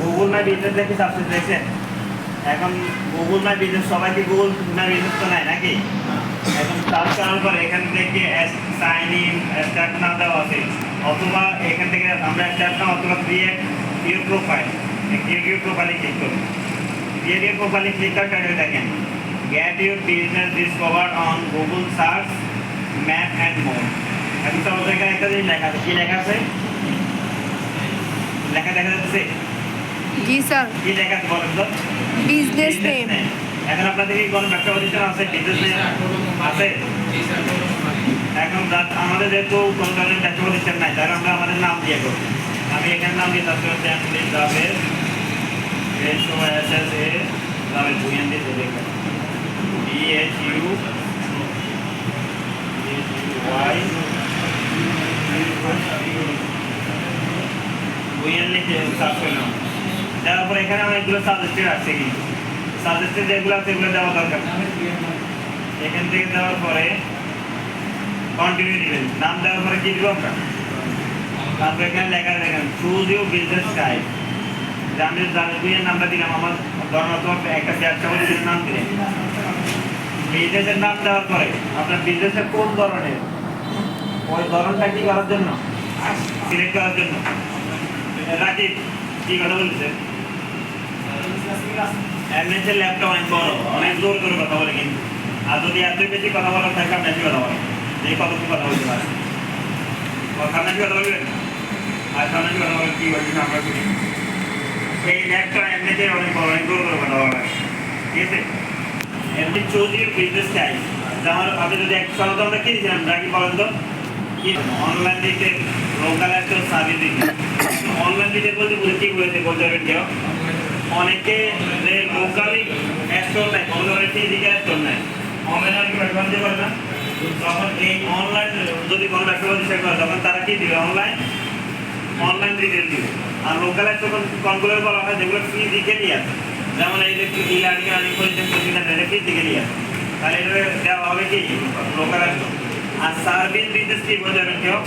Google my business দেখে subscribe দেখছেন? এখন গুগল মাই বিজনেস সবাই কি গুগল মাই বিজনেস তো নাই নাকি? এখন সার্চ করার পর এখান থেকে সাইন ইন স্টার্ট নাম দেওয়া আছে, অথবা এখান থেকে আমরা স্টার্ট নাম অথবা create your profile, create your প্রোফাইলে ক্লিক করব। ক্রিয়েট ইউর প্রোফাইলে ক্লিক করার সাথে দেখেন get your business discover on Google search map and more. এখন সব এখানে একটা জিনিস লেখা আছে, কি লেখা আছে? লেখা দেখা যাচ্ছে? জি স্যার। কি লেখা আছে বলেন তো? Business name. এখন আপনাদের কি কোনো ব্যবসা প্রতিষ্ঠান আছে? বিজনেস নেম আছে? এখন আমাদের যেহেতু কোনো ধরনের ব্যবসা প্রতিষ্ঠান নাই, তাহলে আমরা আমাদের নাম দিয়ে করবো। আমি এখানে নাম দিয়ে চাষ করতে যাবে SOSSA যাবে ভুইয়ান দিয়ে চলে গেল ভুইয়ান লিখে সার্চ করলাম। দেওয়ার পরে এখানে অনেকগুলো সাজেস্টেড আছে, কিন্তু সাজেস্টেড যেগুলো আছে এগুলো দেওয়া দরকার। এখান থেকে দেওয়ার পরে কন্টিনিউ দিবেন। নাম দেওয়ার পরে কি দিব আমরা? তারপরে এখানে লেখা দেখেন চুজ ইউ বিজনেস টাইপ। আমি জানেন নামটা দিলাম, আমার ধরুন একটা ব্যবসা প্রতিষ্ঠানের নাম দিলেন। বিজনেসের নাম দেওয়ার পরে আপনার বিজনেসের কোন ধরনের, ওই ধরনটা কি করার জন্য সিলেক্ট করার জন্য রাকিব কি কথা বলছে? এমএসের ল্যাপটপ অনেক বড়, অনেক জোর করে কথা বলে, কিন্তু আর যদি এত বেশি কথা বলার থাকে আপনি বেশি কথা বলেন, এই কত কি কথা বলতে পারেন? সামনে কি কথা বলবেন? আর সামনে কি কথা বলেন? কি বলছেন আমরা শুনি? এই ল্যাপটপ এমনিতে অনেক বড়, অনেক জোর করে কথা বলা, ঠিক আছে? এমনি চৌধুরী বিজনেস চাই যেমন আপনি যদি এক সপ্তাহ আমরা কি দিয়েছিলাম রাখি বলেন তো? কি অনলাইন দিতে লোকাল একটা সার্ভিস দিতে, অনলাইন দিতে বলতে বুঝে ঠিক বলেছে বলতে পারবেন কেউ? অনেকে যে লোকালি স্টোর নেয়, কোনো ধরনের ফিজিক্যাল স্টোর নেয়, অনলাইনে আর কি ব্যবসা দিতে পারে না। তখন এই অনলাইন যদি কোনো ব্যবসা প্রতিষ্ঠান করে তখন তারা কি দিবে? অনলাইন রিটেল দিবে। আর লোকাল স্টোর কোনগুলো বলা হয় যেগুলো ফিজিক্যালি আছে, যেমন এই যে ই-লার্নিং আর্নিং প্রতিষ্ঠান এটা ফিজিক্যালি আছে, তাহলে এটা দেওয়া হবে কি লোকাল স্টোর। আর সার্ভিস বিজনেস কি বোঝাবেন কেউ?